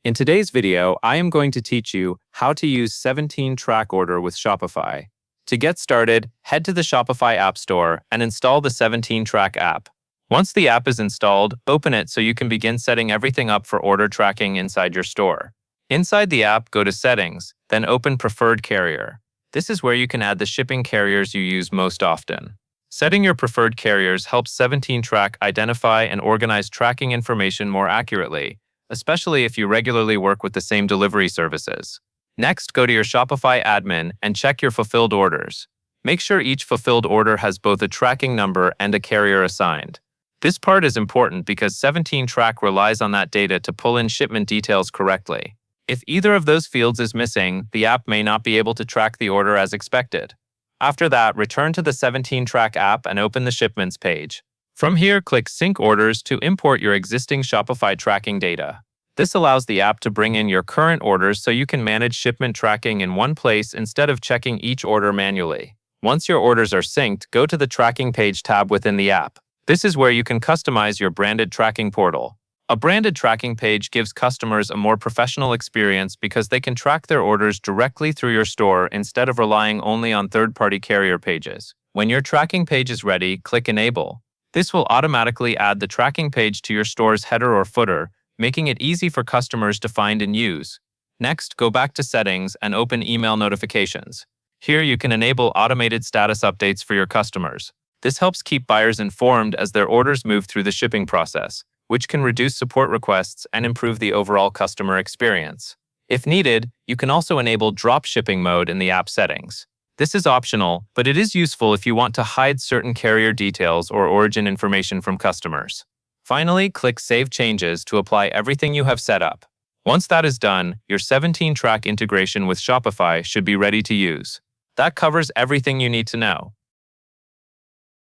In today's video, I am going to teach you how to use 17track order with Shopify. To get started, head to the Shopify App Store and install the 17track app. Once the app is installed, open it so you can begin setting everything up for order tracking inside your store. Inside the app, go to Settings, then open Preferred Carrier. This is where you can add the shipping carriers you use most often. Setting your preferred carriers helps 17track identify and organize tracking information more accurately, especially if you regularly work with the same delivery services. Next, go to your Shopify admin and check your fulfilled orders. Make sure each fulfilled order has both a tracking number and a carrier assigned. This part is important because 17track relies on that data to pull in shipment details correctly. If either of those fields is missing, the app may not be able to track the order as expected. After that, return to the 17track app and open the Shipments page. From here, click Sync Orders to import your existing Shopify tracking data. This allows the app to bring in your current orders so you can manage shipment tracking in one place instead of checking each order manually. Once your orders are synced, go to the Tracking Page tab within the app. This is where you can customize your branded tracking portal. A branded tracking page gives customers a more professional experience because they can track their orders directly through your store instead of relying only on third-party carrier pages. When your tracking page is ready, click Enable. This will automatically add the tracking page to your store's header or footer, making it easy for customers to find and use. Next, go back to Settings and open Email Notifications. Here you can enable automated status updates for your customers. This helps keep buyers informed as their orders move through the shipping process, which can reduce support requests and improve the overall customer experience. If needed, you can also enable drop shipping mode in the app settings. This is optional, but it is useful if you want to hide certain carrier details or origin information from customers. Finally, click Save Changes to apply everything you have set up. Once that is done, your 17track integration with Shopify should be ready to use. That covers everything you need to know.